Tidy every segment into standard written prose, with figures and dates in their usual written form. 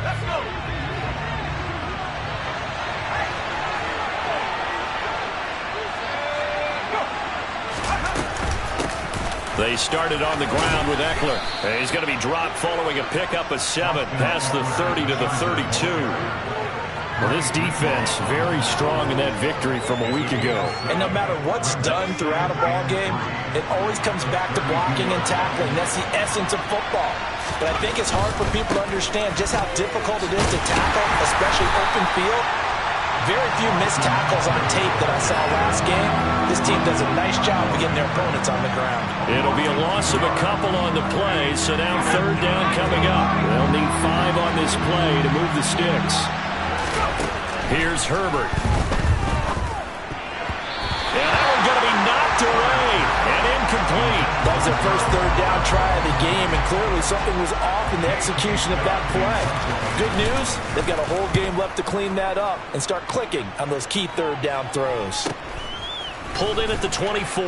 Let's go. They started on the ground with Eckler. He's going to be dropped following a pickup of 7 past the 30 to the 32. Well, this defense very strong in that victory from a week ago. And no matter what's done throughout a ball game, it always comes back to blocking and tackling. That's the essence of football. But I think it's hard for people to understand just how difficult it is to tackle, especially open field. Very few missed tackles on tape that I saw last game. This team does a nice job of getting their opponents on the ground. It'll be a loss of a couple on the play, so now 3rd down coming up. They'll need 5 on this play to move the sticks. Here's Herbert. And that one's going to be knocked away and incomplete. That was their first 3rd down try of the game, and clearly something was off in the execution of that play. Good news, they've got a whole game left to clean that up and start clicking on those key 3rd down throws. Pulled in at the 24.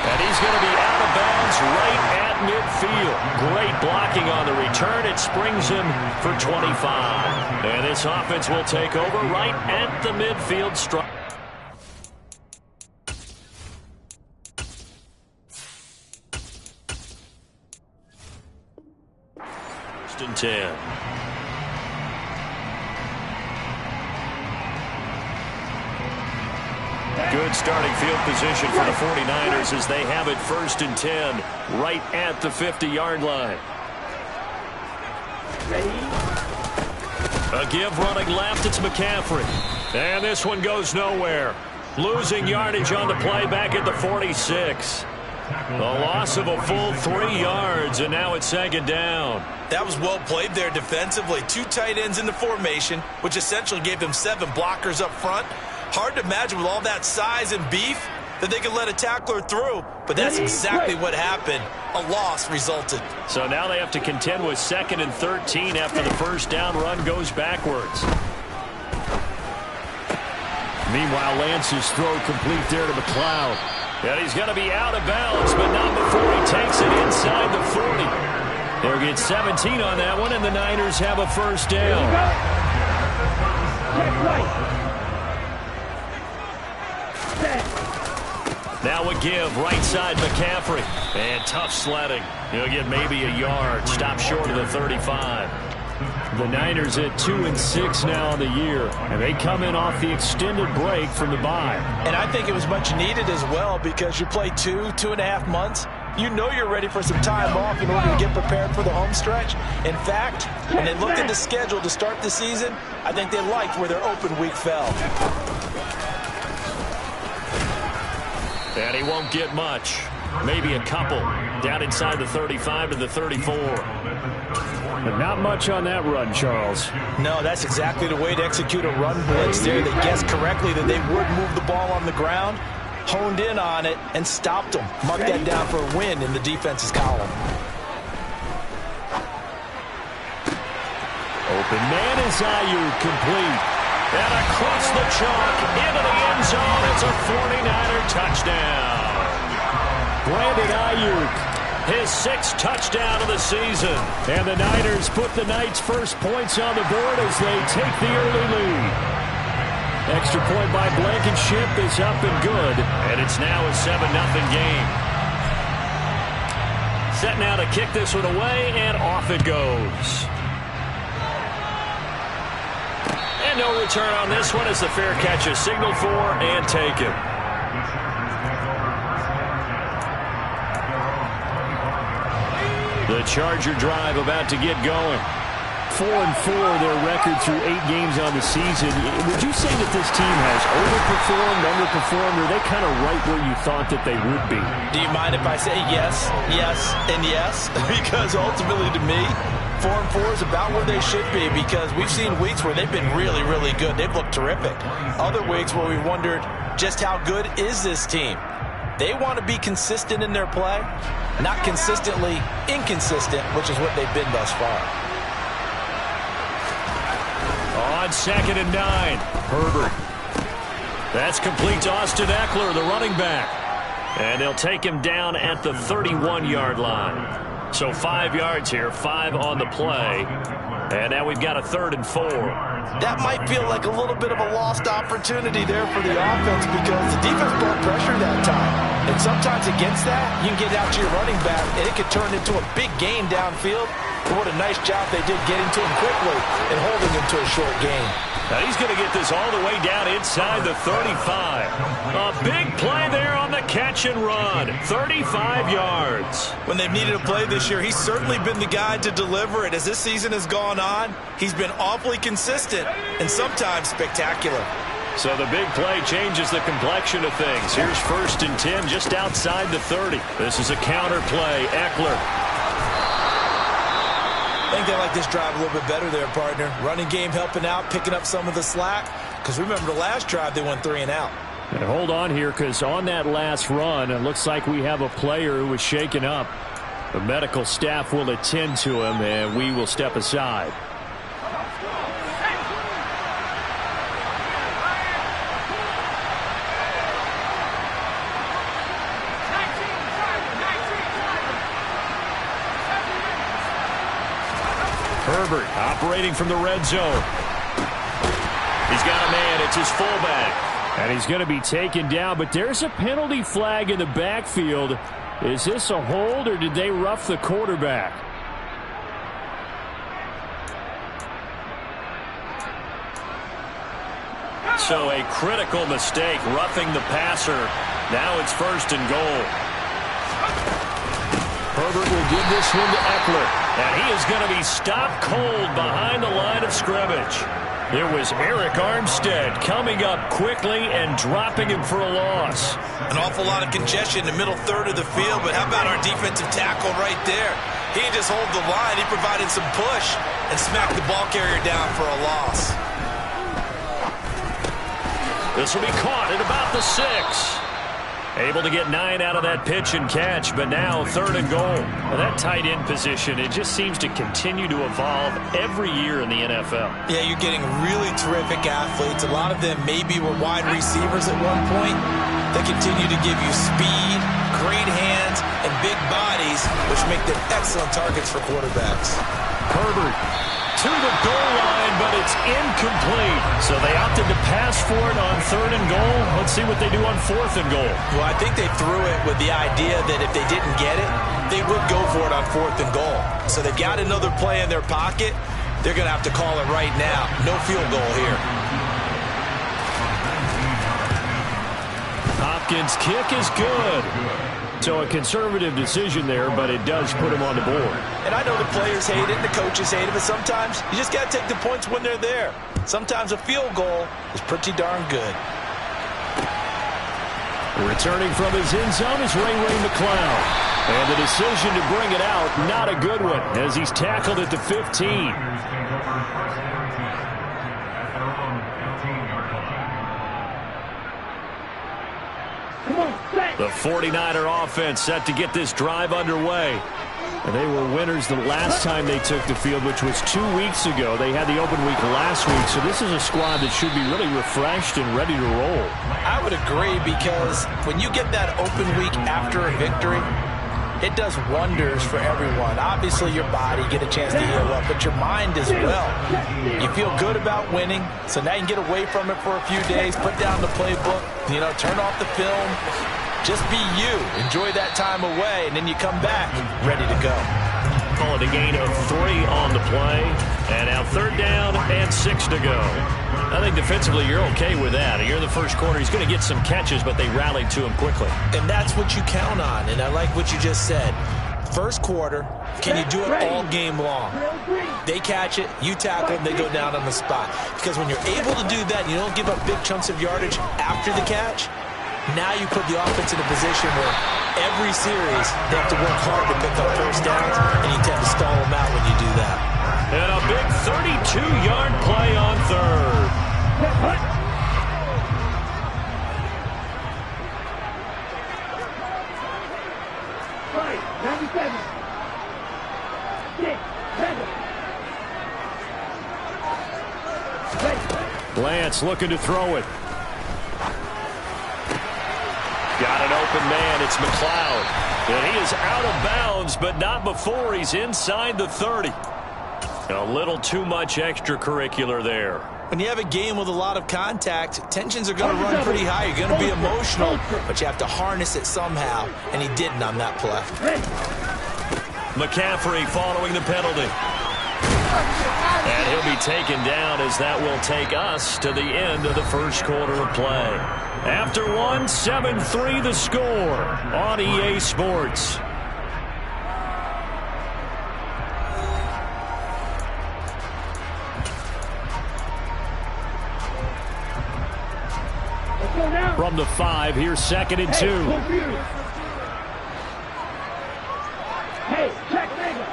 And he's going to be out of bounds right at midfield. Great blocking on the return. It springs him for 25. And this offense will take over right at the midfield stripe. 1st and 10. Good starting field position for the 49ers as they have it 1st and 10 right at the 50-yard line. A give running left, it's McCaffrey. And this one goes nowhere. Losing yardage on the play back at the 46. A loss of a full 3 yards, and now it's 2nd down. That was well played there defensively. 2 tight ends in the formation, which essentially gave them 7 blockers up front. Hard to imagine with all that size and beef that they could let a tackler through, but that's exactly what happened. A loss resulted. So now they have to contend with 2nd and 13 after the 1st down run goes backwards. Meanwhile, Lance's throw complete there to McLeod. And he's going to be out of bounds, but not before he takes it inside the 40. They'll get 17 on that one, and the Niners have a 1st down. Now a give, right side McCaffrey. And tough sledding. He'll get maybe a yard. Stop short of the 35. The Niners at 2-6 now on the year. And they come in off the extended break from the bye. And I think it was much needed as well because you play 2.5 months. You know you're ready for some time off in order to get prepared for the home stretch. In fact, when they looked at the schedule to start the season, I think they liked where their open week fell. And he won't get much. Maybe a couple. Down inside the 35 to the 34. But not much on that run, Charles. No, that's exactly the way to execute a run blitz there. They guessed correctly that they would move the ball on the ground, honed in on it, and stopped them. Mark that down for a win in the defense's column. Open man is Ayuk, complete. And across the chalk, into the end zone, it's a 49er touchdown. Brandon Ayuk, his 6th touchdown of the season. And the Niners put the Knights' first points on the board as they take the early lead. Extra point by Blankenship is up and good. And it's now a 7-0 game. Set now to kick this one away, and off it goes. And no return on this one as the fair catch is signaled for and taken. The Charger drive about to get going. 4-4 their record through 8 games on the season. Would you say that this team has overperformed, underperformed, or are they kind of right where you thought that they would be? Do you mind if I say yes, yes, and yes? Because ultimately to me, 4-4 is about where they should be because we've seen weeks where they've been really, really good. They've looked terrific. Other weeks where we wondered just how good is this team. They want to be consistent in their play, not consistently inconsistent, which is what they've been thus far. On 2nd and 9, Herbert. That's complete to Austin Eckler, the running back. And they'll take him down at the 31-yard line. So 5 yards here, 5 on the play. And now we've got a 3rd and 4. That might feel like a little bit of a lost opportunity there for the offense because the defense brought pressure that time. And sometimes against that, you can get out to your running back, and it could turn into a big gain downfield. But what a nice job they did getting to him quickly and holding him to a short gain. Now he's going to get this all the way down inside the 35. A big play there on the catch and run. 35 yards. When they've needed a play this year, he's certainly been the guy to deliver it. As this season has gone on, he's been awfully consistent and sometimes spectacular. So the big play changes the complexion of things. Here's 1st and 10 just outside the 30. This is a counter play. Eckler. I think they like this drive a little bit better there, partner. Running game helping out, picking up some of the slack. Because remember, the last drive, they went 3 and out. And hold on here, because on that last run, it looks like we have a player who was shaken up. The medical staff will attend to him, and we will step aside. Herbert operating from the red zone. He's got a man. It's his fullback. And he's going to be taken down, but there's a penalty flag in the backfield. Is this a hold, or did they rough the quarterback? So a critical mistake, roughing the passer. Now it's 1st and goal. Herbert will give this one to Eckler. And he is going to be stopped cold behind the line of scrimmage. It was Eric Armstead coming up quickly and dropping him for a loss. An awful lot of congestion in the middle third of the field, but how about our defensive tackle right there? He didn't just hold the line. He provided some push and smacked the ball carrier down for a loss. This will be caught at about the 6. Able to get 9 out of that pitch and catch, but now 3rd and goal. Well, that tight end position, it just seems to continue to evolve every year in the NFL. Yeah, you're getting really terrific athletes. A lot of them maybe were wide receivers at one point. They continue to give you speed, great hands, and big bodies, which make them excellent targets for quarterbacks. Herbert to the goal line, but it's incomplete. So they opted to pass for it on 3rd and goal. Let's see what they do on 4th and goal. Well, I think they threw it with the idea that if they didn't get it, they would go for it on 4th and goal. So they've got another play in their pocket. They're going to have to call it right now. No field goal here. Hopkins' kick is good. So a conservative decision there, but it does put him on the board. And I know the players hate it and the coaches hate it, but sometimes you just got to take the points when they're there. Sometimes a field goal is pretty darn good. Returning from his end zone is Ray McCloud. And the decision to bring it out, not a good one, as he's tackled at the 15. The 49er offense set to get this drive underway. And they were winners the last time they took the field, which was 2 weeks ago. They had the open week last week, so this is a squad that should be really refreshed and ready to roll. I would agree, because when you get that open week after a victory, it does wonders for everyone. Obviously, your body, get a chance to heal up, but your mind as well. You feel good about winning, so now you can get away from it for a few days, put down the playbook, turn off the film. Just be you. Enjoy that time away, and then you come back ready to go. Call it a gain of 3 on the play. And now 3rd down and 6 to go. I think defensively you're okay with that. You're in the first quarter. He's going to get some catches, but they rallied to him quickly. And that's what you count on, and I like what you just said. First quarter, can you do it all game long? They catch it, you tackle them, they go down on the spot. Because when you're able to do that and you don't give up big chunks of yardage after the catch, now you put the offense in a position where every series they have to work hard to pick up first downs, and you tend to stall them out when you do that. And a big 32-yard play on 3rd. Lance looking to throw it. Got an open man. It's McLeod. And he is out of bounds, but not before he's inside the 30. A little too much extracurricular there. When you have a game with a lot of contact, tensions are going to run pretty high. You're going to be emotional, but you have to harness it somehow, and he didn't on that play. McCaffrey following the penalty. And he'll be taken down as that will take us to the end of the first quarter of play. After one, 7-3 the score on EA Sports. From the 5, here's 2nd and 2. Hey, check nigga.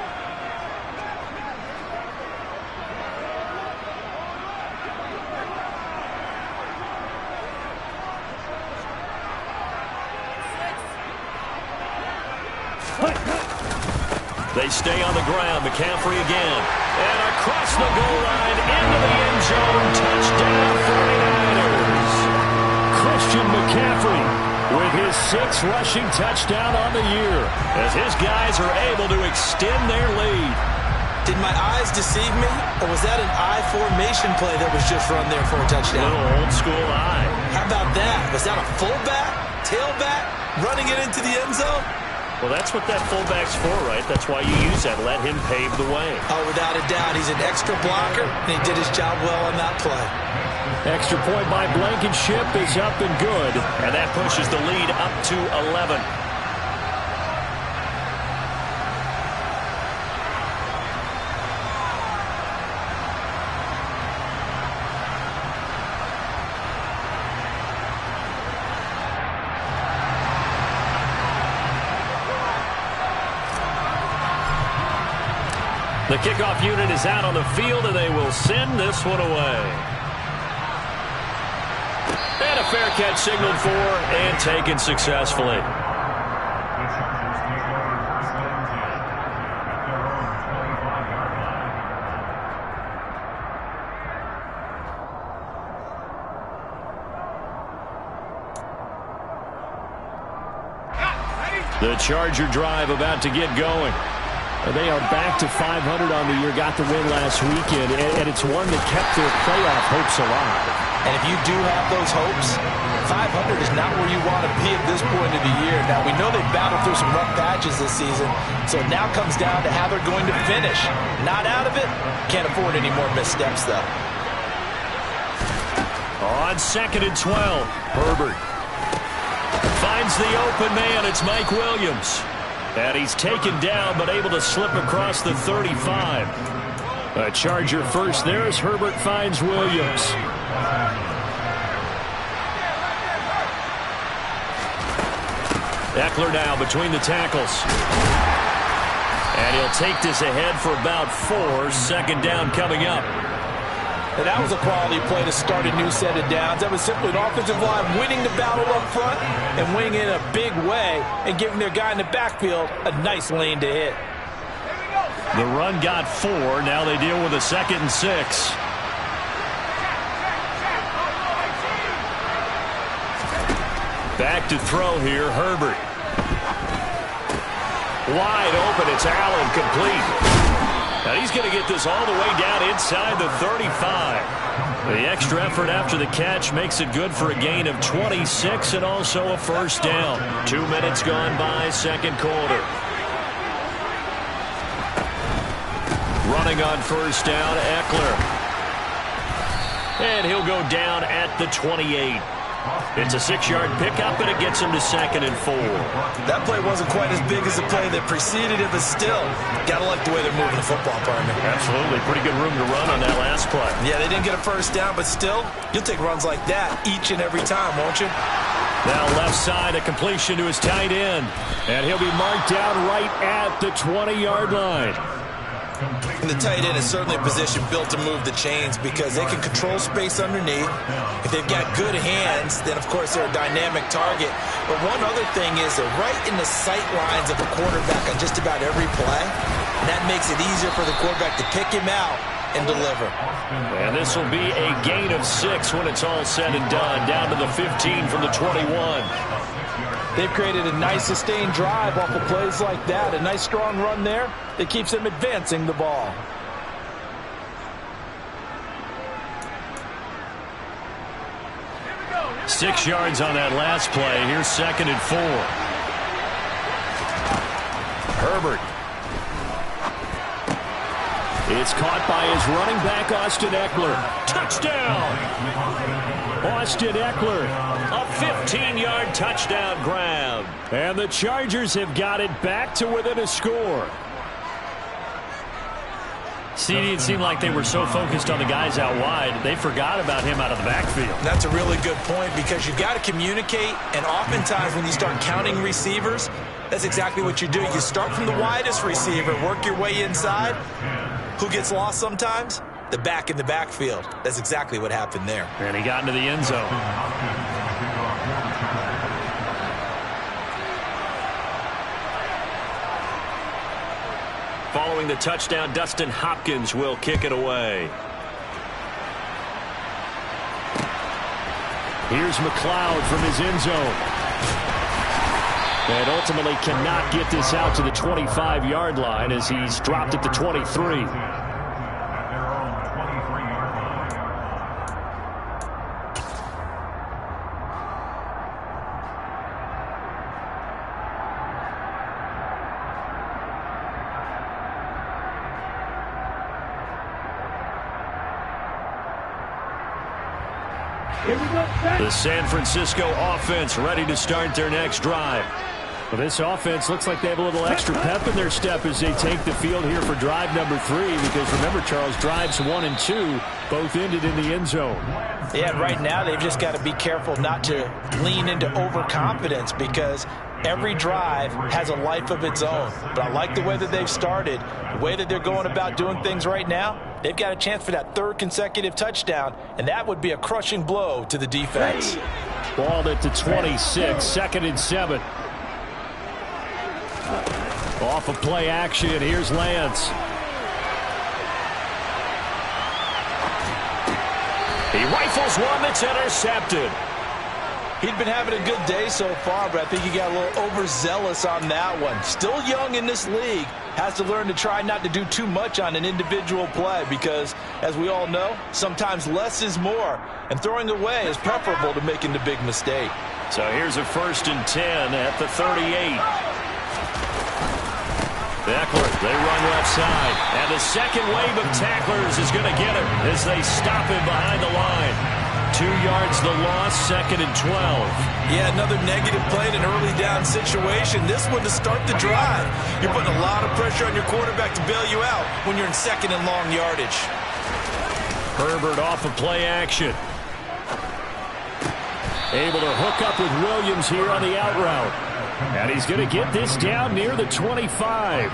They stay on the ground. McCaffrey again. And across the goal line into the end zone. Touchdown 49ers. Christian McCaffrey with his 6th rushing touchdown on the year as his guys are able to extend their lead. Did my eyes deceive me, or was that an I formation play that was just run there for a touchdown? Little old school eye. How about that? Was that a fullback, tailback, running it into the end zone? Well, that's what that fullback's for, right? That's why you use that. Let him pave the way. Oh, without a doubt. He's an extra blocker, and he did his job well on that play. Extra point by Blankenship is up and good, and that pushes the lead up to 11. The kickoff unit is out on the field, and they will send this one away. And a fair catch signaled for and taken successfully. The Charger drive about to get going. They are back to 500 on the year, got the win last weekend, and it's one that kept their playoff hopes alive. And if you do have those hopes, 500 is not where you want to be at this point of the year. Now, we know they've battled through some rough patches this season, so it now comes down to how they're going to finish. Not out of it, can't afford any more missteps, though. On 2nd and 12, Herbert finds the open man. It's Mike Williams. And he's taken down, but able to slip across the 35. A Charger first there as Herbert finds Williams. Eckler now between the tackles. And he'll take this ahead for about 4. 2nd down coming up. And that was a quality play to start a new set of downs. That was simply an offensive line winning the battle up front and winning in a big way and giving their guy in the backfield a nice lane to hit. The run got 4. Now they deal with a 2nd and 6. Back to throw here, Herbert. Wide open, it's Allen, complete. Now he's going to get this all the way down inside the 35. The extra effort after the catch makes it good for a gain of 26 and also a first down. 2 minutes gone by, 2nd quarter. Running on first down, Eckler. And he'll go down at the 28. It's a 6-yard pickup, and it gets him to 2nd and 4. That play wasn't quite as big as the play that preceded it, but still, got to like the way they're moving the football, partner. Absolutely. Pretty good room to run on that last play. Yeah, they didn't get a first down, but still, you'll take runs like that each and every time, won't you? Now left side, a completion to his tight end. And he'll be marked down right at the 20-yard line. And the tight end is certainly a position built to move the chains because they can control space underneath. If they've got good hands, then, of course, they're a dynamic target. But one other thing is they're right in the sight lines of a quarterback on just about every play. And that makes it easier for the quarterback to pick him out and deliver. And this will be a gain of 6 when it's all said and done. Down to the 15 from the 21. They've created a nice sustained drive off of plays like that. A nice strong run there that keeps them advancing the ball. Here we go. 6 yards on that last play. Here's 2nd and 4. Herbert. It's caught by his running back, Austin Eckler. Touchdown! Austin Eckler, a 15-yard touchdown grab. And the Chargers have got it back to within a score. CD, it seemed like they were so focused on the guys out wide, they forgot about him out of the backfield. That's a really good point because you've got to communicate, and oftentimes when you start counting receivers, that's exactly what you do. You start from the widest receiver, work your way inside. Who gets lost sometimes? The back in the backfield. That's exactly what happened there. And he got into the end zone. Following the touchdown, Dustin Hopkins will kick it away. Here's McLeod from his end zone. And ultimately cannot get this out to the 25-yard line as he's dropped at the 23. The San Francisco offense ready to start their next drive. Well, this offense looks like they have a little extra pep in their step as they take the field here for drive number 3 because remember, Charles, drives 1 and 2 both ended in the end zone. Yeah, right now they've just got to be careful not to lean into overconfidence because every drive has a life of its own. But I like the way that they've started, the way that they're going about doing things right now. They've got a chance for that 3rd consecutive touchdown, and that would be a crushing blow to the defense. Balled at the 26, 2nd and 7. Off of play action, here's Lance. He rifles one that's intercepted. He'd been having a good day so far, but I think he got a little overzealous on that one. Still young in this league. Has to learn to try not to do too much on an individual play because, as we all know, sometimes less is more. And throwing away is preferable to making the big mistake. So here's a 1st and 10 at the 38. Eckler, they run left side. And the second wave of tacklers is going to get him as they stop him behind the line. 2 yards the loss, 2nd and 12. Yeah, another negative play in an early down situation. This one to start the drive. You're putting a lot of pressure on your quarterback to bail you out when you're in 2nd and long yardage. Herbert off of play action. Able to hook up with Williams here on the out route. And he's going to get this down near the 25.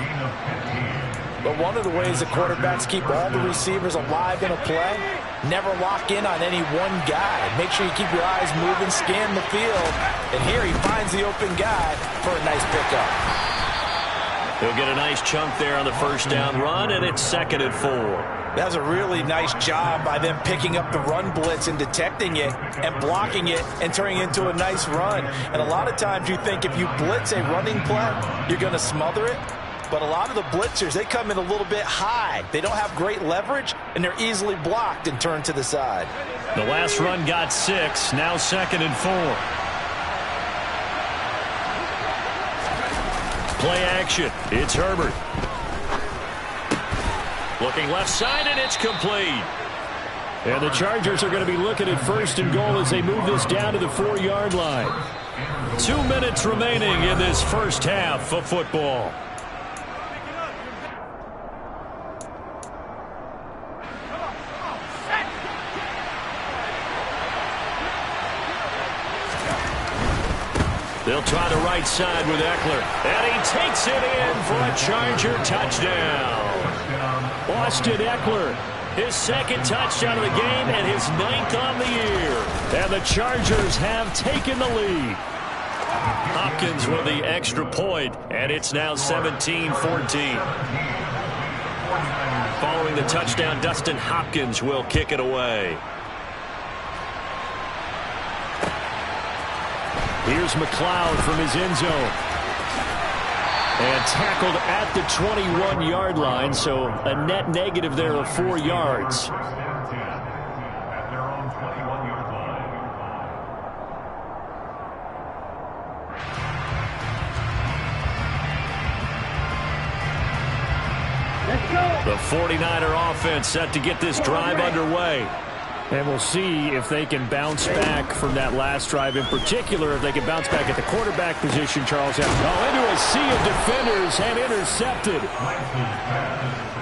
But one of the ways that quarterbacks keep all the receivers alive in a play, never lock in on any one guy. Make sure you keep your eyes moving, scan the field. And here he finds the open guy for a nice pickup. He'll get a nice chunk there on the 1st down run, and it's 2nd and 4. That was a really nice job by them picking up the run blitz and detecting it and blocking it and turning it into a nice run. And a lot of times you think if you blitz a running play, you're going to smother it. But a lot of the blitzers, they come in a little bit high. They don't have great leverage, and they're easily blocked and turned to the side. The last run got 6, now 2nd and 4. Play action. It's Herbert. Looking left side, and it's complete. And the Chargers are going to be looking at 1st and goal as they move this down to the 4-yard line. 2 minutes remaining in this first half of football. They'll try the right side with Eckler. And he takes it in for a Charger touchdown. Austin Eckler, his 2nd touchdown of the game and his 9th on the year. And the Chargers have taken the lead. Hopkins with the extra point, and it's now 17-14. Following the touchdown, Dustin Hopkins will kick it away. Here's McLeod from his end zone. And tackled at the 21-yard line, so a net negative there of 4 yards. The 49er offense set to get this drive underway. And we'll see if they can bounce back from that last drive. In particular, if they can bounce back at the quarterback position, Charles. Into a sea of defenders and intercepted.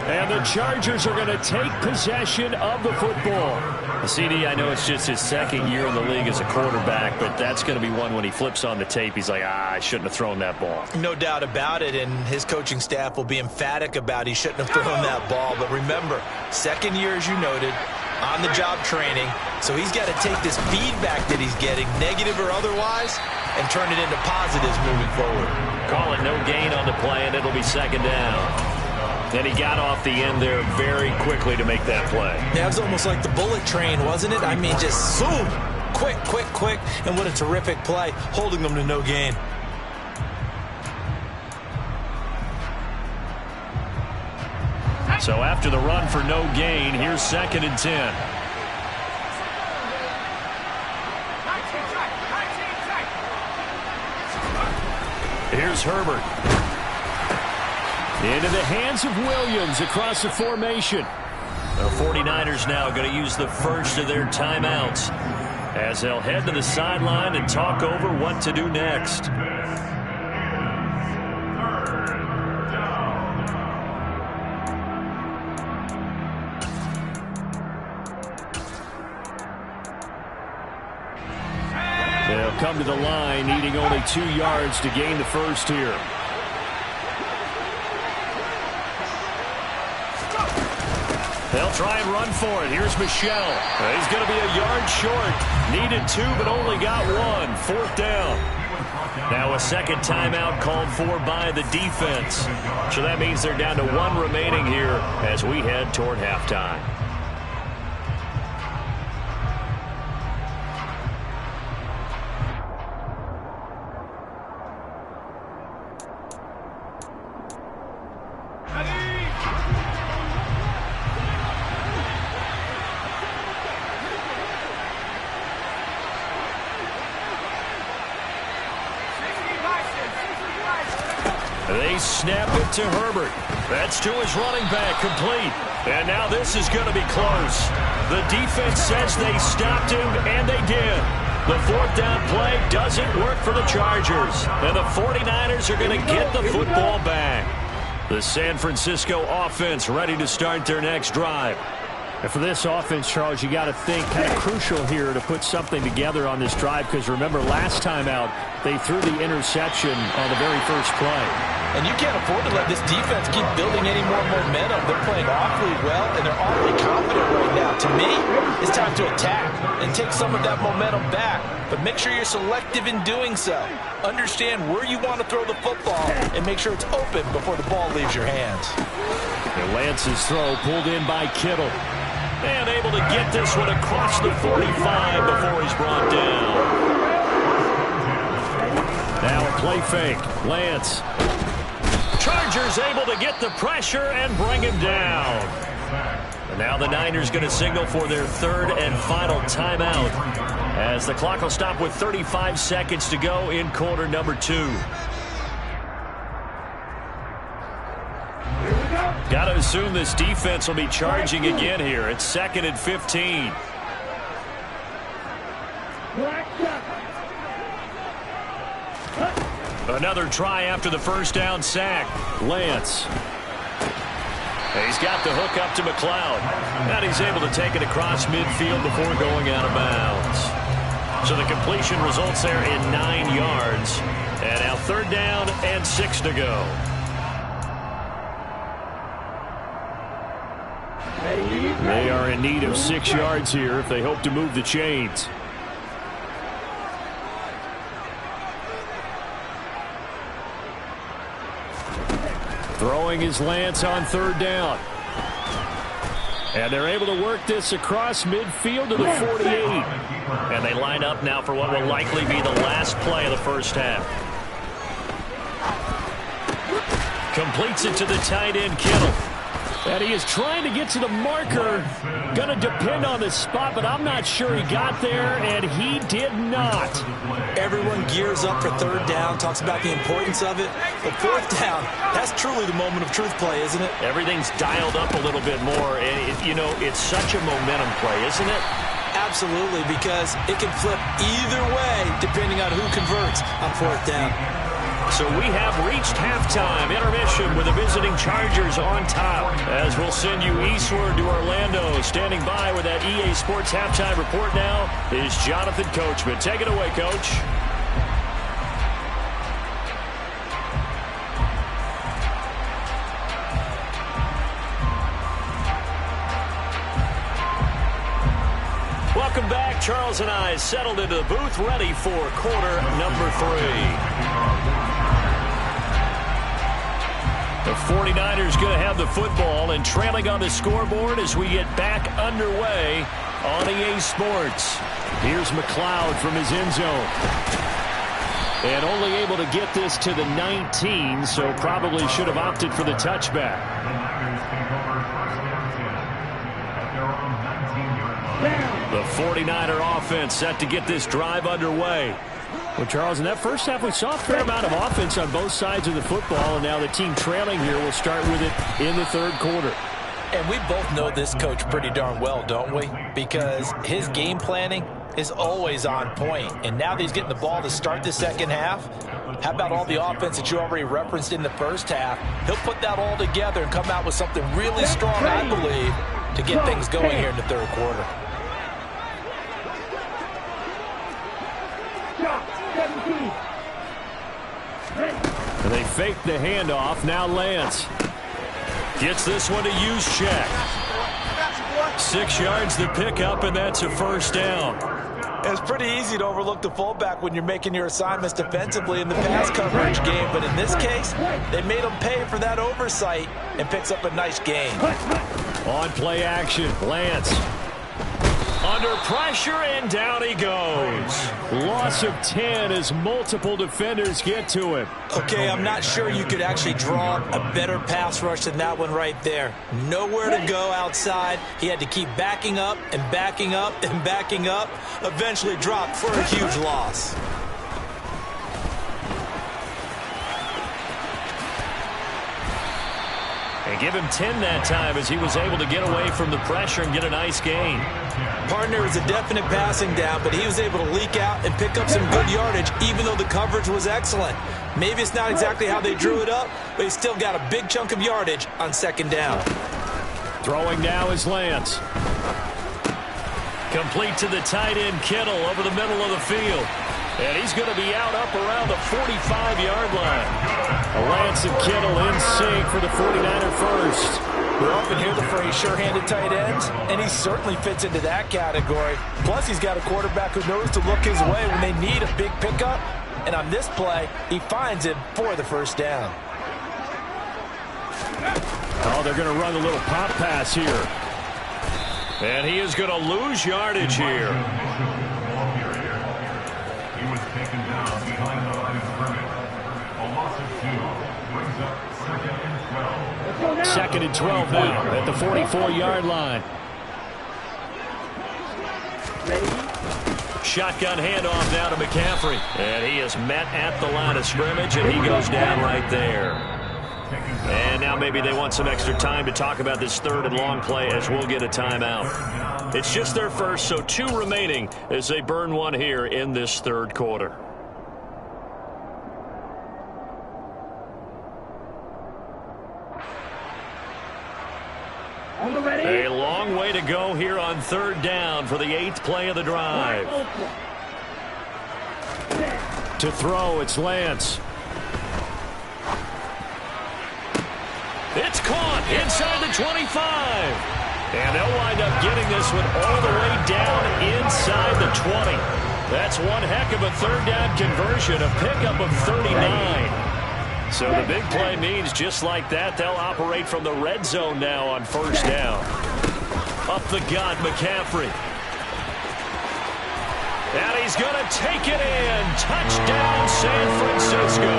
And the Chargers are going to take possession of the football. CD, I know it's just his second year in the league as a quarterback, but that's going to be one when he flips on the tape. He's like, I shouldn't have thrown that ball. No doubt about it, and his coaching staff will be emphatic about he shouldn't have thrown that ball. But remember, second year, as you noted, on-the-job training, so he's got to take this feedback that he's getting, negative or otherwise, and turn it into positives moving forward. Call it no gain on the play, and it'll be second down. And he got off the end there very quickly to make that play. Yeah, it was almost like the bullet train, wasn't it? I mean, just zoom, quick, quick, quick, and what a terrific play, holding them to no gain. So after the run for no gain, here's 2nd and 10. Here's Herbert. Into the hands of Williams across the formation. The 49ers now going to use the first of their timeouts as they'll head to the sideline and talk over what to do next. They'll come to the line, needing only 2 yards to gain the first here. They'll try and run for it. Here's Michelle. He's going to be a yard short. Needed 2, but only got 1. 4th down. Now a second timeout called for by the defense. So that means they're down to 1 remaining here as we head toward halftime. They snap it to Herbert. That's to his running back, complete. And now this is going to be close. The defense says they stopped him, and they did. The 4th down play doesn't work for the Chargers. And the 49ers are going to get the football back. The San Francisco offense ready to start their next drive. And for this offense, Charles, you got to think kind of crucial here to put something together on this drive, because remember, last time out, they threw the interception on the very first play. And you can't afford to let this defense keep building any more momentum. They're playing awfully well, and they're awfully confident right now. To me, it's time to attack and take some of that momentum back. But make sure you're selective in doing so. Understand where you want to throw the football and make sure it's open before the ball leaves your hands. And Lance's throw pulled in by Kittle. And able to get this one across the 45 before he's brought down. Now a play fake. Lance. Chargers able to get the pressure and bring him down. And now the Niners going to signal for their 3rd and final timeout as the clock will stop with 35 seconds to go in quarter number 2. Got to assume this defense will be charging again here. It's 2nd and 15. Another try after the first down sack. Lance. He's got the hook up to McLeod. And he's able to take it across midfield before going out of bounds. So the completion results there in 9 yards. And now 3rd down and 6 to go. They are in need of 6 yards here if they hope to move the chains. Throwing his Lance on 3rd down. And they're able to work this across midfield to the 48. And they line up now for what will likely be the last play of the first half. Completes it to the tight end, Kittle. And he is trying to get to the marker. Going to depend on the spot, but I'm not sure he got there, and he did not. Everyone gears up for third down, talks about the importance of it. But fourth down, that's truly the moment of truth play, isn't it? Everything's dialed up a little bit more. And, it's such a momentum play, isn't it? Absolutely, because it can flip either way depending on who converts on fourth down. So we have reached halftime intermission with the visiting Chargers on top. As we'll send you eastward to Orlando. Standing by with that EA Sports halftime report now is Jonathan Coachman. Take it away, Coach. Welcome back. Charles and I settled into the booth, ready for quarter number 3. The 49ers going to have the football and trailing on the scoreboard as we get back underway on EA Sports. Here's McLeod from his end zone. And only able to get this to the 19, so probably should have opted for the touchback. The 49er offense set to get this drive underway. Well, Charles, in that first half, we saw a fair amount of offense on both sides of the football, and now the team trailing here will start with it in the third quarter. And we both know this coach pretty darn well, don't we? Because his game planning is always on point. And now that he's getting the ball to start the second half, how about all the offense that you already referenced in the first half? He'll put that all together and come out with something really strong, I believe, to get things going here in the third quarter. They fake the handoff. Now Lance gets this one to Juszczyk. 6 yards the pickup, and that's a first down. It's pretty easy to overlook the fullback when you're making your assignments defensively in the pass coverage game, but in this case, they made him pay for that oversight and picks up a nice gain. On play action, Lance. Under pressure, and down he goes. Loss of 10 as multiple defenders get to him. Okay, I'm not sure you could actually draw a better pass rush than that one right there. Nowhere to go outside. He had to keep backing up and backing up and backing up. Eventually dropped for a huge loss. And give him 10 that time as he was able to get away from the pressure and get a nice gain. Partner was a definite passing down, but he was able to leak out and pick up some good yardage, even though the coverage was excellent. Maybe it's not exactly how they drew it up, but he still got a big chunk of yardage on second down. Throwing now is Lance. Complete to the tight end, Kittle, over the middle of the field. And he's going to be out up around the 45-yard line. Lance and Kittle in sync for the 49er first. We often hear the phrase sure-handed tight ends, and he certainly fits into that category. Plus, he's got a quarterback who knows to look his way when they need a big pickup. And on this play, he finds it for the first down. Oh, they're going to run a little pop pass here. And he is going to lose yardage here. He was taken down behind the line of scrimmage. A loss of 2 brings up 2nd and 12. 2nd and 12 now at the 44-yard line. Shotgun handoff now to McCaffrey. And he is met at the line of scrimmage, and he goes down right there. And now maybe they want some extra time to talk about this third and long play as we'll get a timeout. It's just their first, so 2 remaining as they burn one here in this third quarter. A long way to go here on third down for the 8th play of the drive. To throw, it's Lance. It's caught inside the 25. And they'll wind up getting this one all the way down inside the 20. That's one heck of a third down conversion, a pickup of 39. So the big play means just like that, they'll operate from the red zone now on first down. Up the gut, McCaffrey. And he's going to take it in. Touchdown, San Francisco.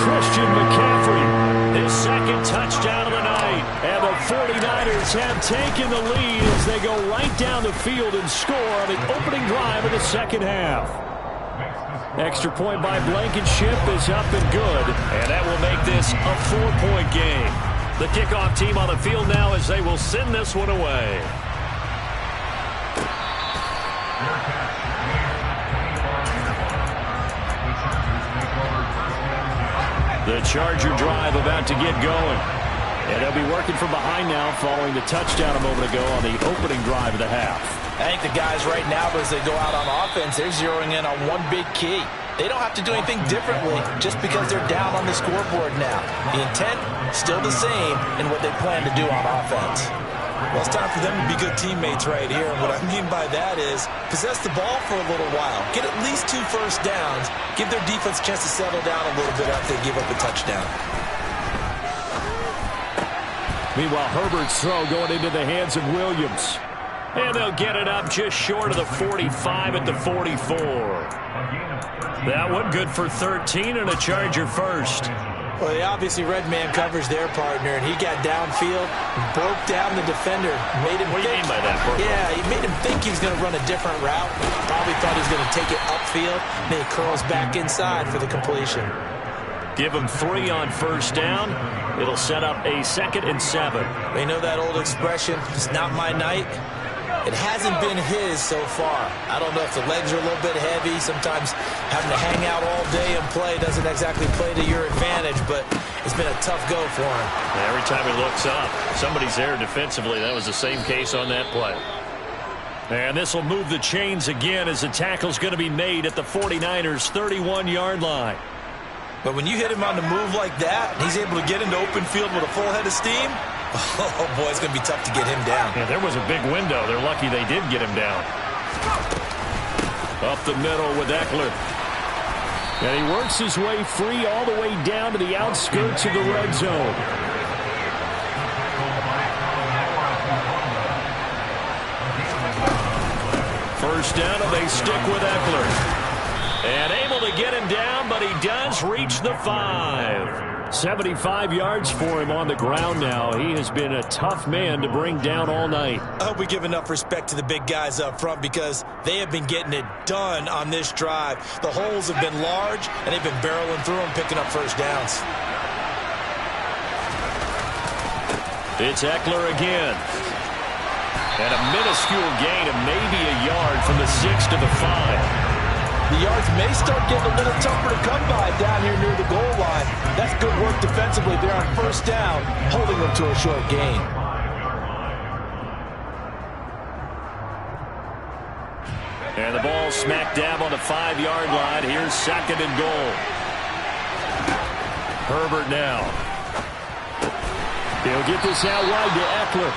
Christian McCaffrey, his second touchdown of the night. And the 49ers have taken the lead as they go right down the field and score on the opening drive of the second half. Extra point by Blankenship is up and good. And that will make this a 4-point game. The kickoff team on the field now as they will send this one away. The Charger drive about to get going. And they'll be working from behind now following the touchdown a moment ago on the opening drive of the half. I think the guys right now, as they go out on offense, they're zeroing in on one big key. They don't have to do anything differently just because they're down on the scoreboard now. The intent, still the same in what they plan to do on offense. Well, it's time for them to be good teammates right here. And what I mean by that is possess the ball for a little while. Get at least 2 first downs. Give their defense a chance to settle down a little bit after they give up a touchdown. Meanwhile, Herbert's throw going into the hands of Williams. And they'll get it up just short of the 45 at the 44. That one good for 13 and a Charger first. Well, they obviously red man covers their partner, and he got downfield, broke down the defender, made him What do you mean by that? Yeah, he made him think he was going to run a different route. Probably thought he was going to take it upfield. Then he curls back inside for the completion. Give him 3 on first down. It'll set up a 2nd and 7. They know that old expression, it's not my night. It hasn't been his so far. I don't know if the legs are a little bit heavy. Sometimes having to hang out all day and play doesn't exactly play to your advantage, but it's been a tough go for him. Every time he looks up, somebody's there defensively. That was the same case on that play. And this will move the chains again as the tackle's going to be made at the 49ers' 31-yard line. But when you hit him on the move like that, and he's able to get into open field with a full head of steam, oh, boy, it's going to be tough to get him down. Yeah, there was a big window. They're lucky they did get him down. Up the middle with Eckler. And he works his way free all the way down to the outskirts of the red zone. First down, and they stick with Eckler. And able to get him down, but he does reach the 5. 75 yards for him on the ground now. He has been a tough man to bring down all night. I hope we give enough respect to the big guys up front because they have been getting it done on this drive. The holes have been large, and they've been barreling through them, picking up first downs. It's Eckler again. And a minuscule gain of maybe a yard from the 6 to the 5. The yards may start getting a little tougher to come by down here near the goal line. That's good work defensively there on first down, holding them to a short gain. And the ball smack dab on the 5-yard line. Here's 2nd and goal. Herbert now. He'll get this out wide to Eckler.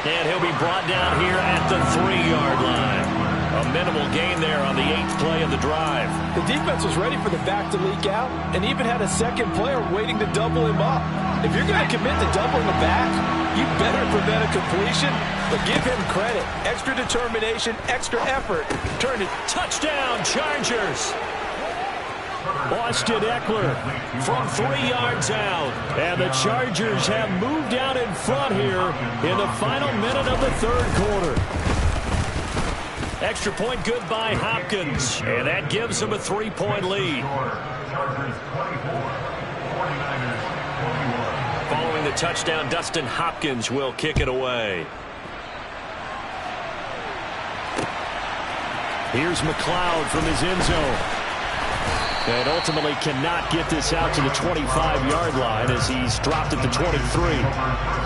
And he'll be brought down here at the 3-yard line. A minimal gain there on the 8th play of the drive. The defense was ready for the back to leak out and even had a second player waiting to double him up. If you're going to commit to doubling the back, you better prevent a completion, but give him credit. Extra determination, extra effort. Turn it. Touchdown, Chargers. Austin Eckler from 3 yards out. And the Chargers have moved out in front here in the final minute of the 3rd quarter. Extra point good by Hopkins. And that gives them a 3-point lead. Following the touchdown, Dustin Hopkins will kick it away. Here's McLeod from his end zone. And ultimately cannot get this out to the 25-yard line as he's dropped at the 23.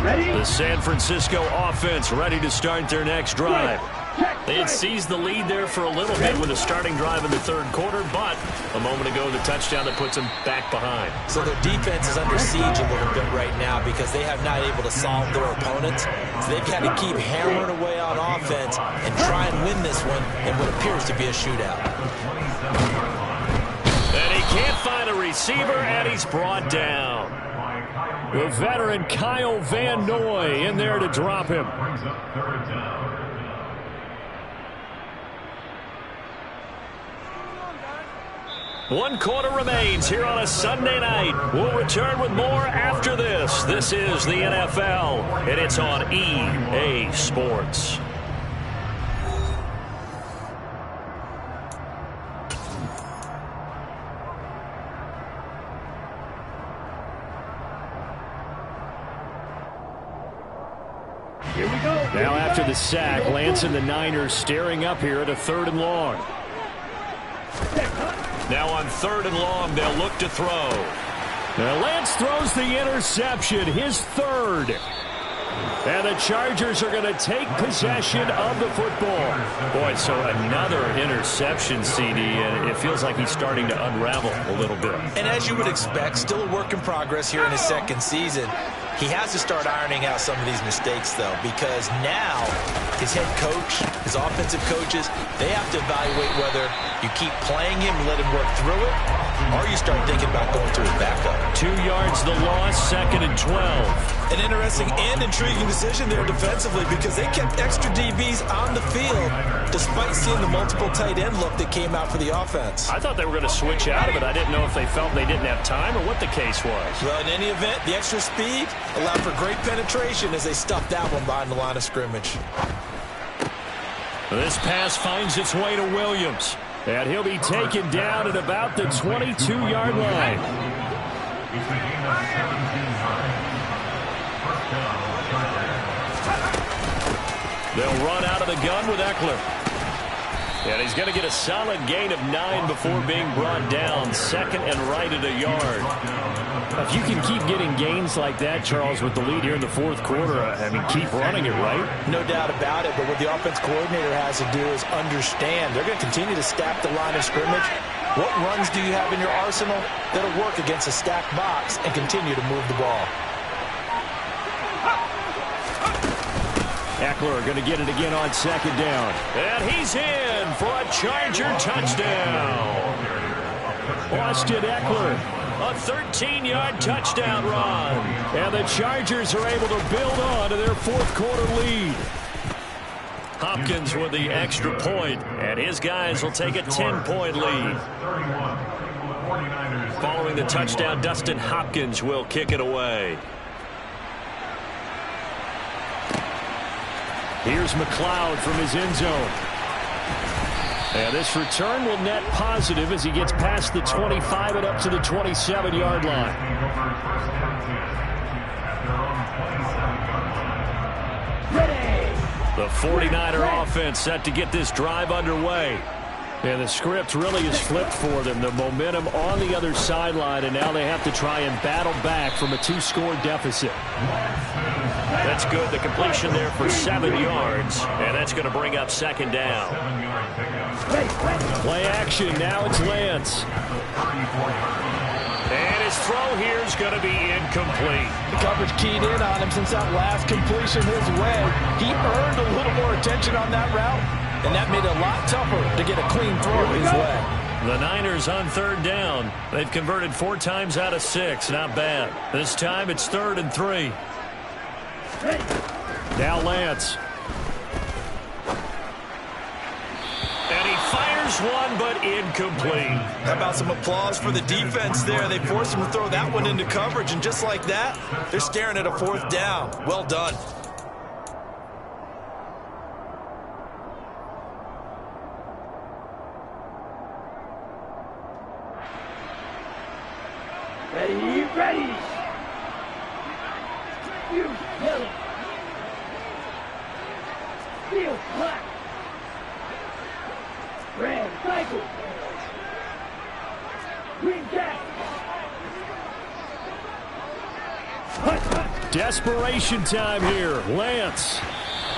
The San Francisco offense ready to start their next drive. They had seized the lead there for a little bit with a starting drive in the 3rd quarter, but a moment ago the touchdown that puts them back behind. So their defense is under siege a little bit right now because they have not able to solve their opponents. So they've got to keep hammering away on offense and try and win this one in what appears to be a shootout. And he Can't find a receiver, and he's brought down. The veteran Kyle Van Noy in there to drop him. Brings up third down. One quarter remains here on a Sunday night. We'll return with more after this. This is the NFL, and it's on EA Sports. Here we go. Now after the sack, Lance and the Niners staring up here at a 3rd and long. Now on 3rd and long, they'll look to throw. Now Lance throws the interception, his 3rd. And the Chargers are going to take possession of the football. Boy, so another interception, CD, and it feels like he's starting to unravel a little bit. And as you would expect, still a work in progress here in his 2nd season. He has to start ironing out some of these mistakes, though, because now his head coach, his offensive coaches, they have to evaluate whether you keep playing him and let him work through it, or you start thinking about going to his backup. 2 yards the loss, 2nd and 12. An interesting and intriguing decision there defensively because they kept extra DBs on the field despite seeing the multiple tight end look that came out for the offense. I thought they were going to switch out of it. I didn't know if they felt they didn't have time or what the case was. Well, in any event, the extra speed allowed for great penetration as they stuffed that one behind the line of scrimmage. This pass finds its way to Williams. And he'll be taken down at about the 22-yard line. It's a gain of 17 yards. First down, Chargers. They'll run out of the gun with Eckler. And he's going to get a solid gain of 9 before being brought down. 2nd and right at a yard. If you can keep getting gains like that, Charles, with the lead here in the 4th quarter, I mean, keep running it, right? No doubt about it, but what the offense coordinator has to do is understand they're going to continue to stack the line of scrimmage. What runs do you have in your arsenal that'll work against a stacked box and continue to move the ball? Eckler going to get it again on 2nd down. And he's in for a Charger touchdown. Austin Eckler. A 13-yard touchdown run. And the Chargers are able to build on to their 4th quarter lead. Hopkins with the extra point, and his guys will take a 10-point lead. Following the touchdown, Dustin Hopkins will kick it away. Here's McLeod from his end zone. And this return will net positive as he gets past the 25 and up to the 27-yard line. The 49er offense set to get this drive underway. And the script really is flipped for them. The momentum on the other sideline, and now they have to try and battle back from a 2-score deficit. That's good. The completion there for 7 yards, and that's going to bring up 2nd down. Play action. Now it's Lance. And his throw here is going to be incomplete. The coverage keyed in on him since that last completion his way. He earned a little more attention on that route, and that made it a lot tougher to get a clean throw his way. The Niners on 3rd down. They've converted 4 times out of 6. Not bad. This time it's 3rd and 3. Now Lance. And he fires one, but incomplete. How about some applause for the defense there? They forced him to throw that one into coverage, and just like that, they're staring at a 4th down. Well done. Ready, ready. You yellow. Field black. Red cycle. Green jack. Desperation time here. Lance.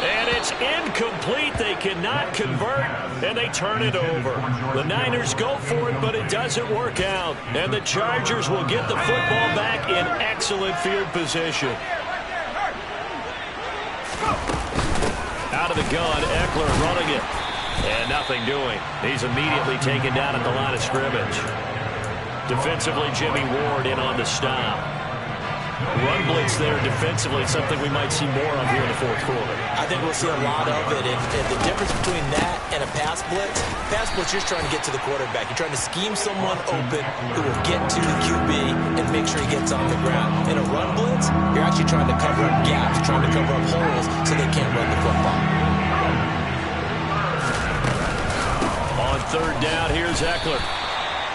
And it's incomplete. They cannot convert, and they turn it over. The Niners go for it, but it doesn't work out. And the Chargers will get the football back in excellent field position. Out of the gun, Eckler running it. And nothing doing. He's immediately taken down at the line of scrimmage. Defensively, Jimmy Ward in on the stop. Run blitz there defensively, something we might see more of here in the fourth quarter. I think we'll see a lot of it, and the difference between that and a pass blitz, you're just trying to get to the quarterback. You're trying to scheme someone open who will get to the QB and make sure he gets on the ground. In a run blitz, you're actually trying to cover up gaps, trying to cover up holes so they can't run the football. On third down, here's Eckler.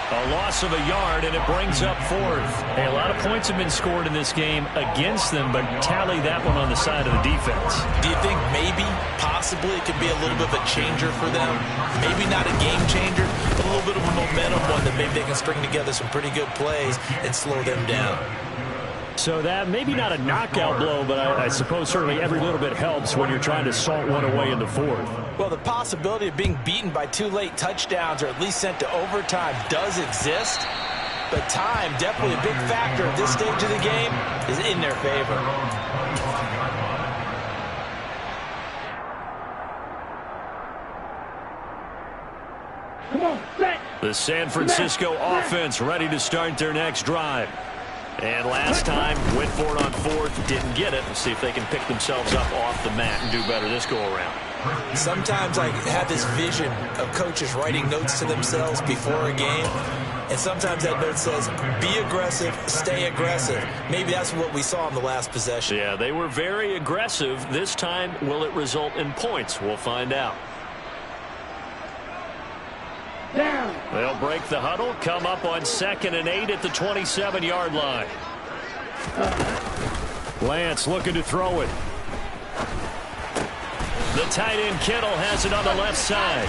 A loss of a yard, and it brings up fourth. Hey, a lot of points have been scored in this game against them, but tally that one on the side of the defense. Do you think maybe, possibly, it could be a little bit of a changer for them? Maybe not a game changer, but a little bit of a momentum one that maybe they can string together some pretty good plays and slow them down. So that maybe not a knockout blow, but I suppose certainly every little bit helps when you're trying to salt one away in the fourth. Well, the possibility of being beaten by 2 late touchdowns or at least sent to overtime does exist, but time, definitely a big factor at this stage of the game, is in their favor. Come on, set. The San Francisco offense ready to start their next drive. And last time, went for it on fourth, didn't get it. We'll see if they can pick themselves up off the mat and do better this go-around. Sometimes I have this vision of coaches writing notes to themselves before a game, and sometimes that note says, be aggressive, stay aggressive. Maybe that's what we saw in the last possession. Yeah, they were very aggressive. This time, will it result in points? We'll find out. Down. They'll break the huddle, come up on 2nd and 8 at the 27-yard line. Lance looking to throw it. The tight end Kittle has it on the left side.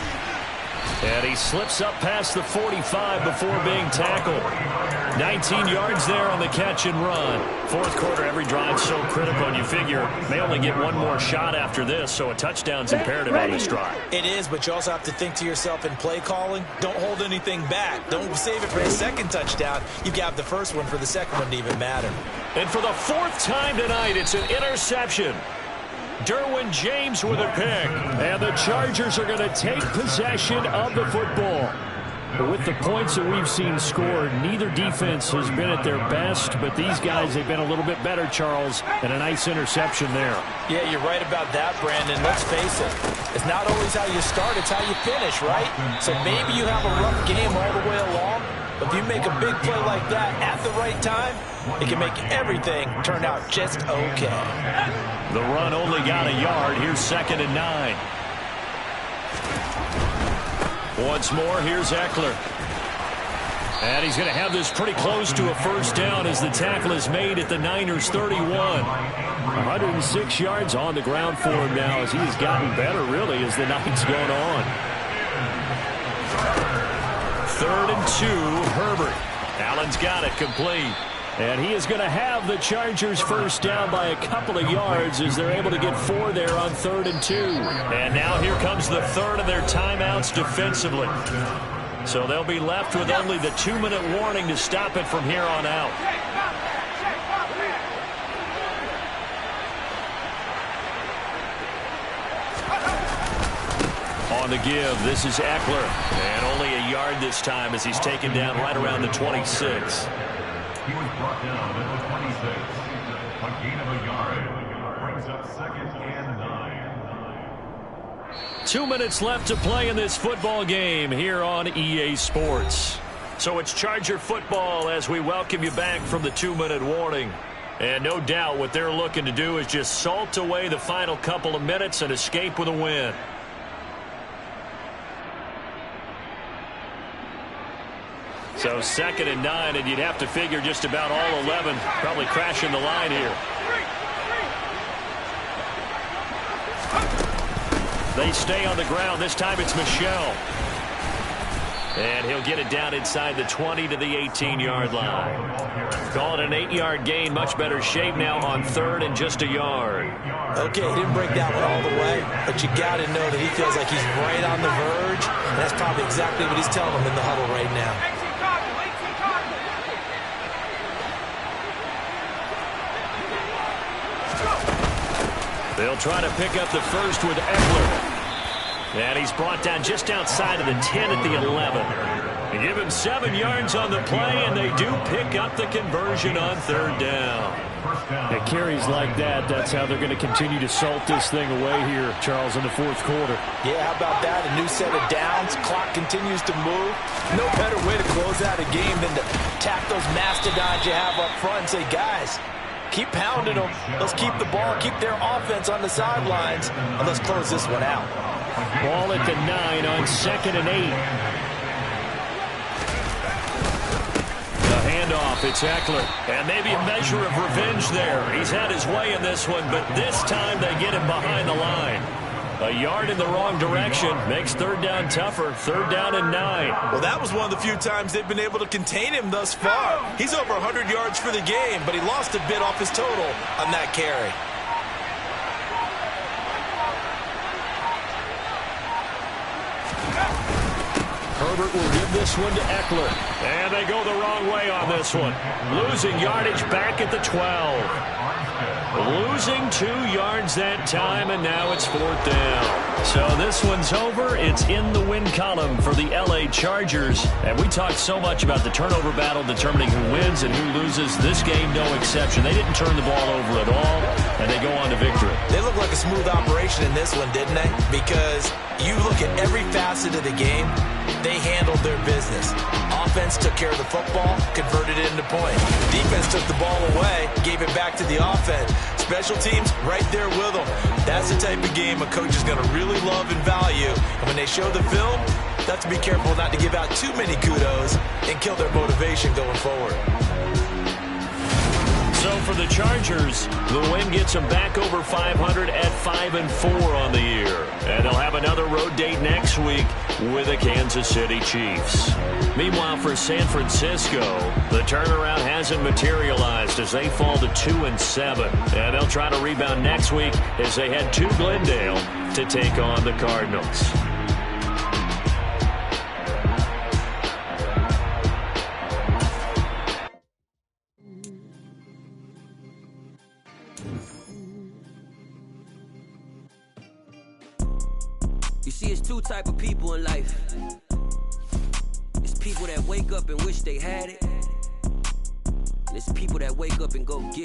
And he slips up past the 45 before being tackled. 19 yards there on the catch and run. Fourth quarter, every drive so critical, and you figure may only get one more shot after this, so a touchdown's imperative on this drive. It is, but you also have to think to yourself in play calling, don't hold anything back. Don't save it for the second touchdown. You've got the first one for the second one to even matter. And for the 4th time tonight, it's an interception. Derwin James with a pick. And the Chargers are going to take possession of the football. But with the points that we've seen scored, neither defense has been at their best, but these guys, they've been a little bit better, Charles, and a nice interception there. Yeah, you're right about that, Brandon. Let's face it. It's not always how you start, it's how you finish, right? So maybe you have a rough game all the way along, but if you make a big play like that at the right time, it can make everything turn out just okay. The run only got a yard. Here's 2nd and 9. Once more, here's Eckler. And he's going to have this pretty close to a first down as the tackle is made at the Niners' 31. 106 yards on the ground for him now as he has gotten better, really, as the night's gone on. 3rd and 2, Herbert. Allen's got it, complete. And he is going to have the Chargers first down by a couple of yards as they're able to get 4 there on 3rd and 2. And now here comes the third of their timeouts defensively. So they'll be left with only the 2-minute warning to stop it from here on out. On the give, this is Eckler. And only a yard this time as he's taken down right around the 26. He was brought down at the 26. A gain of a yard. Brings up 2nd and 9. 2 minutes left to play in this football game here on EA Sports. So it's Charger football as we welcome you back from the 2-minute warning. And no doubt what they're looking to do is just salt away the final couple of minutes and escape with a win. So 2nd and 9, and you'd have to figure just about all 11 probably crashing the line here. They stay on the ground. This time it's Michel. And he'll get it down inside the 20 to the 18-yard line. Call it an 8-yard gain. Much better shape now on 3rd and just a yard. Okay, he didn't break that one all the way, but you got to know that he feels like he's right on the verge, and that's probably exactly what he's telling them in the huddle right now. They'll try to pick up the first with Eckler. And he's brought down just outside of the 10 at the 11. They give him 7 yards on the play, and they do pick up the conversion on 3rd down. At carries like that, that's how they're going to continue to salt this thing away here, Charles, in the 4th quarter. Yeah, how about that? A new set of downs. Clock continues to move. No better way to close out a game than to tap those mastodons you have up front and say, guys, keep pounding them. Let's keep the ball, keep their offense on the sidelines, and let's close this one out. Ball at the 9 on 2nd and 8. Handoff, it's Eckler. And maybe a measure of revenge there. He's had his way in this one, but this time they get him behind the line. A yard in the wrong direction makes 3rd down tougher. 3rd down and 9. Well, that was one of the few times they've been able to contain him thus far. He's over 100 yards for the game, but he lost a bit off his total on that carry. Herbert will give this one to Eckler. And they go the wrong way on this one. Losing yardage back at the 12. Losing 2 yards that time, and now it's 4th down. So this one's over. It's in the win column for the L.A. Chargers. And we talked so much about the turnover battle determining who wins and who loses. This game, no exception. They didn't turn the ball over at all, and they go on to victory. They look like a smooth operation in this one, didn't they? Because you look at every facet of the game, they handled their business. Offense took care of the football, converted it into points. Defense took the ball away, gave it back to the offense. Special teams right there with them. That's the type of game a coach is going to really love and value. And when they show the film, they have to be careful not to give out too many kudos and kill their motivation going forward. So for the Chargers, the win gets them back over 500 at 5-4 on the year. And they'll have another road date next week with the Kansas City Chiefs. Meanwhile, for San Francisco, the turnaround hasn't materialized as they fall to 2-7. And they'll try to rebound next week as they head to Glendale to take on the Cardinals. You see, it's 2 type of people in life. It's people that wake up and wish they had it. And it's people that wake up and go get it.